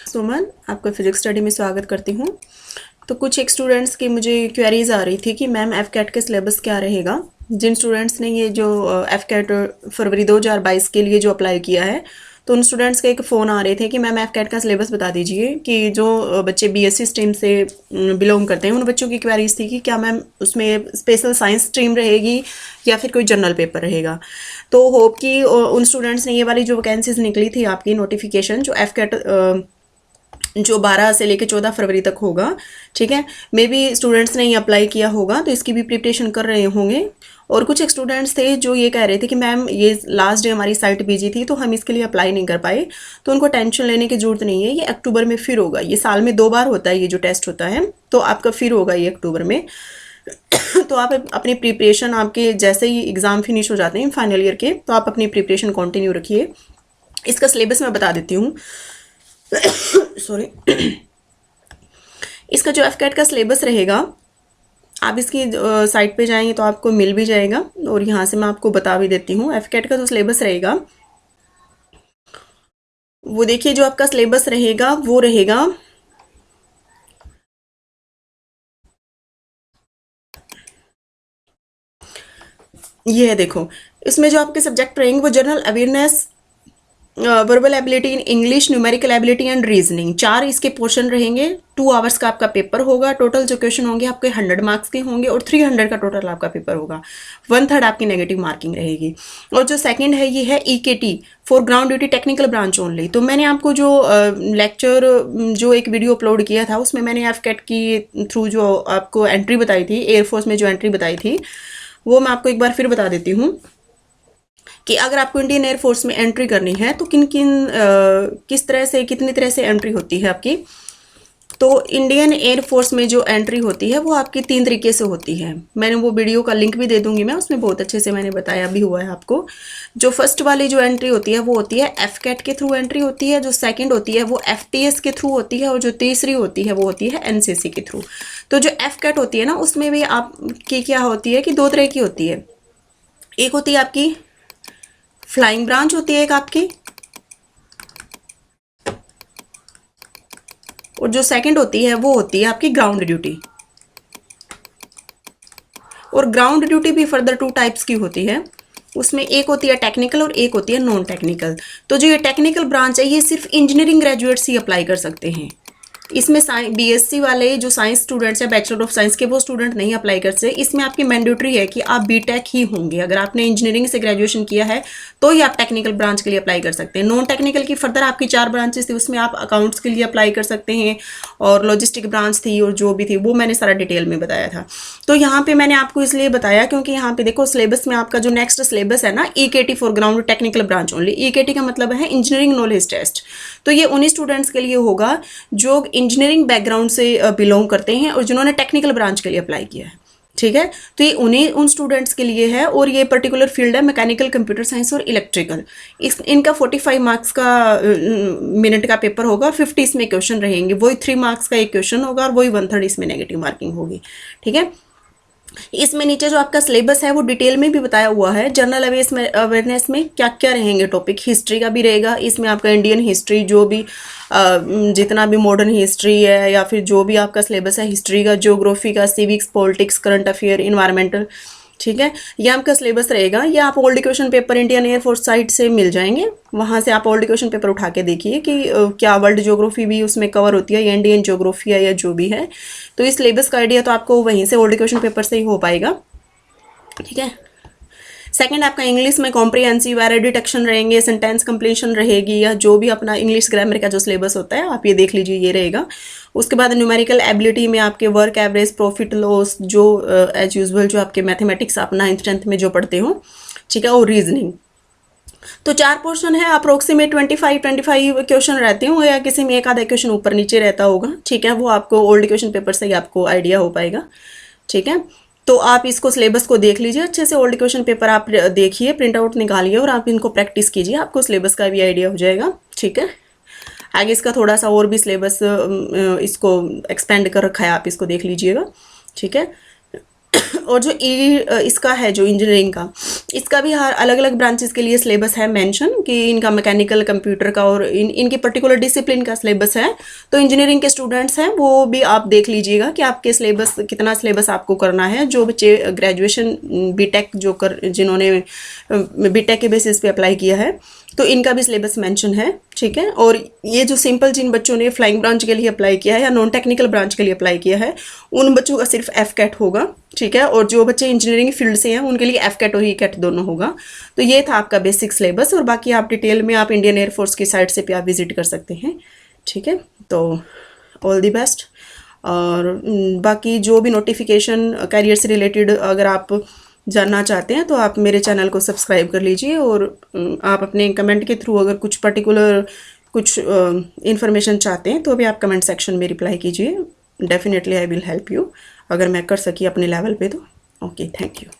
सुमन, आपका physics study में स्वागत करती हूँ। तो कुछ एक स्टूडेंट्स की मुझे क्वेरीज आ रही थी कि मैम एफ कैट का सिलेबस क्या रहेगा। जिन स्टूडेंट्स ने ये जो एफ कैट फरवरी 2022 के लिए जो अप्लाई किया है, तो उन स्टूडेंट्स के एक फ़ोन आ रहे थे कि मैम एफ कैट का सिलेबस बता दीजिए। कि जो बच्चे बीएससी स्ट्रीम से बिलोंग करते हैं उन बच्चों की क्वेरीज थी कि क्या मैम उसमें स्पेशल साइंस स्ट्रीम रहेगी या फिर कोई जनरल पेपर रहेगा। तो होप कि उन स्टूडेंट्स ने ये वाली जो वैकेंसीज निकली थी आपकी नोटिफिकेशन जो एफ कैट जो 12 से लेकर 14 फरवरी तक होगा, ठीक है, मे बी स्टूडेंट्स ने ये अप्लाई किया होगा तो इसकी भी प्रिपरेशन कर रहे होंगे। और कुछ एक स्टूडेंट्स थे जो ये कह रहे थे कि मैम ये लास्ट डे हमारी साइट बिजी थी तो हम इसके लिए अप्लाई नहीं कर पाए। तो उनको टेंशन लेने की जरूरत नहीं है, ये अक्टूबर में फिर होगा। ये साल में 2 बार होता है ये जो टेस्ट होता है, तो आपका फिर होगा ये अक्टूबर में। तो आप अपनी प्रिपरेशन, आपके जैसे ही एग्ज़ाम फिनिश हो जाते हैं फाइनल ईयर के, तो आप अपनी प्रिपरेशन कंटिन्यू रखिए। इसका सिलेबस मैं बता देती हूँ। सॉरी। इसका जो एफ कैट का सिलेबस रहेगा, आप इसकी साइट पे जाएंगे तो आपको मिल भी जाएगा, और यहाँ से मैं आपको बता भी देती हूँ। एफ कैट का जो सिलेबस रहेगा वो देखिए, जो आपका सिलेबस रहेगा वो रहेगा ये है। देखो, इसमें जो आपके सब्जेक्ट रहेंगे वो general awareness, verbal ability in English, numerical ability and reasoning, 4 इसके पोर्शन रहेंगे। 2 आवर्स का आपका पेपर होगा। टोटल जो क्वेश्चन होंगे आपके 100 मार्क्स के होंगे और 300 का टोटल आपका पेपर होगा। 1/3 आपकी नेगेटिव मार्किंग रहेगी। और जो सेकंड है ये है EKT for ground duty technical branch only. तो मैंने आपको जो लेक्चर जो एक वीडियो अपलोड किया था उसमें मैंने एफ कैट की थ्रू जो आपको एंट्री बताई थी, एयरफोर्स में जो एंट्री बताई थी, वो मैं आपको एक बार फिर बता देती हूँ कि अगर आपको इंडियन एयरफोर्स में एंट्री करनी है तो किस तरह से, कितनी तरह से एंट्री होती है आपकी। तो इंडियन एयरफोर्स में जो एंट्री होती है वो आपकी 3 तरीके से होती है। मैंने वो वीडियो का लिंक भी दे दूंगी मैं, उसमें बहुत अच्छे से मैंने बताया भी हुआ है आपको। जो फर्स्ट वाली जो एंट्री होती है वो होती है एफ कैट के थ्रू एंट्री होती है। जो सेकंड होती है वो FTS के थ्रू होती है, और जो तीसरी होती है वो होती है NCC के थ्रू। तो जो एफ कैट होती है ना, उसमें भी आपकी क्या होती है कि 2 तरह की होती है। एक होती है आपकी फ्लाइंग ब्रांच होती है एक आपकी, और जो सेकंड होती है वो होती है आपकी ग्राउंड ड्यूटी। और ग्राउंड ड्यूटी भी फर्दर 2 टाइप्स की होती है। उसमें एक होती है टेक्निकल और एक होती है नॉन टेक्निकल। तो जो ये टेक्निकल ब्रांच है ये सिर्फ इंजीनियरिंग ग्रेजुएट्स ही अप्लाई कर सकते हैं। इसमें BSc वाले जो साइंस स्टूडेंट्स हैं, बैचलर ऑफ साइंस के, वो स्टूडेंट नहीं अप्लाई कर सकते। इसमें आपकी मैंडेटरी है कि आप BTech ही होंगे। अगर आपने इंजीनियरिंग से ग्रेजुएशन किया है तो ही आप टेक्निकल ब्रांच के लिए अप्लाई कर सकते हैं। नॉन टेक्निकल की फर्दर आपकी 4 ब्रांचेस थी, उसमें आप अकाउंट्स के लिए अप्लाई कर सकते हैं, और लॉजिस्टिक ब्रांच थी, और जो भी थी वो मैंने सारा डिटेल में बताया था। तो यहाँ पे मैंने आपको इसलिए बताया क्योंकि यहाँ पे देखो सिलेबस में आपका जो नेक्स्ट सिलेबस है ना, EKT for ground technical branch only. EKT का मतलब है इंजीनियरिंग नॉलेज टेस्ट। तो ये उन्हीं स्टूडेंट्स के लिए होगा जो इंजीनियरिंग बैकग्राउंड से बिलोंग करते हैं और जिन्होंने टेक्निकल ब्रांच के लिए अप्लाई किया है, ठीक है। तो ये उन स्टूडेंट्स के लिए है, और ये पर्टिकुलर फील्ड है मैकेनिकल, कंप्यूटर साइंस और इलेक्ट्रिकल। इनका 45 मार्क्स का मिनट का पेपर होगा, और 50 इसमें क्वेश्चन रहेंगे। वही 3 मार्क्स का एक क्वेश्चन होगा, और वही 1/3 इसमें नेगेटिव मार्किंग होगी, ठीक है। इसमें नीचे जो आपका सिलेबस है वो डिटेल में भी बताया हुआ है। जनरल अवेयरनेस में क्या क्या रहेंगे टॉपिक, हिस्ट्री का भी रहेगा। इसमें आपका इंडियन हिस्ट्री, जो भी जितना भी मॉडर्न हिस्ट्री है, या फिर जो भी आपका सिलेबस है हिस्ट्री का, ज्योग्राफी का, civics, politics, current affair, environmental, ठीक है, ये आपका सिलेबस रहेगा। ये आप old question paper Indian air force site से मिल जाएंगे। वहाँ से आप ओल्ड क्वेश्चन पेपर उठा के देखिए कि क्या वर्ल्ड ज्योग्राफी भी उसमें कवर होती है, या इंडियन ज्योग्राफी है, या जो भी है। तो इस सिलेबस का आइडिया तो आपको वहीं से ओल्ड क्वेश्चन पेपर से ही हो पाएगा, ठीक है। सेकंड आपका इंग्लिश में कॉम्प्रिहेंसिव, एरर डिटेक्शन रहेंगे, सेंटेंस कंप्लीशन रहेगी, या जो भी अपना इंग्लिश ग्रामर का जो सिलेबस होता है आप ये देख लीजिए, ये रहेगा। उसके बाद न्यूमेरिकल एबिलिटी में आपके वर्क एवरेज, प्रॉफिट लॉस, जो एज यूजुअल जो आपके मैथमेटिक्स आप 9th 10th में जो पढ़ते हो, ठीक है, और रीजनिंग। तो 4 पोर्शन है, अप्रोक्सीमेट 25 क्वेश्चन रहते होंगे, या किसी में एक आधा क्वेश्चन ऊपर नीचे रहता होगा, ठीक है। वो आपको ओल्ड क्वेश्चन पेपर से ही आपको आइडिया हो पाएगा, ठीक है। तो आप इसको सिलेबस को देख लीजिए अच्छे से, ओल्ड क्वेश्चन पेपर आप देखिए, प्रिंट आउट निकालिए और आप इनको प्रैक्टिस कीजिए, आपको सिलेबस का भी आइडिया हो जाएगा, ठीक है। आगे इसका थोड़ा सा और भी सिलेबस इसको एक्सपेंड कर रखा है, आप इसको देख लीजिएगा, ठीक है। और जो इसका है जो इंजीनियरिंग का, इसका भी हर अलग अलग ब्रांचेस के लिए सिलेबस है मेंशन कि इनका मैकेनिकल कंप्यूटर का और इनकी पर्टिकुलर डिसिप्लिन का सिलेबस है। तो इंजीनियरिंग के स्टूडेंट्स हैं वो भी आप देख लीजिएगा कि आपके सिलेबस कितना सिलेबस आपको करना है। जो बच्चे ग्रेजुएशन बीटेक जिन्होंने बीटेक के बेसिस पे अप्लाई किया है तो इनका भी सिलेबस मेंशन है, ठीक है। और ये जो सिंपल जिन बच्चों ने फ्लाइंग ब्रांच के लिए अप्लाई किया है या नॉन टेक्निकल ब्रांच के लिए अप्लाई किया है उन बच्चों का सिर्फ एफ कैट होगा, ठीक है। और जो बच्चे इंजीनियरिंग फील्ड से हैं उनके लिए एफ कैट और ई कैट दोनों होगा। तो ये था आपका बेसिक सिलेबस और बाकी आप डिटेल में आप इंडियन एयरफोर्स की साइट से भी आप विजिट कर सकते हैं, ठीक है। तो ऑल दी बेस्ट। और बाकी जो भी नोटिफिकेशन कैरियर से रिलेटेड अगर आप जानना चाहते हैं तो आप मेरे चैनल को सब्सक्राइब कर लीजिए और आप अपने कमेंट के थ्रू अगर कुछ पर्टिकुलर कुछ इन्फॉर्मेशन चाहते हैं तो भी आप कमेंट सेक्शन में रिप्लाई कीजिए। Definitely I will help you अगर मैं कर सकी अपने लेवल पे तो। Okay, thank you.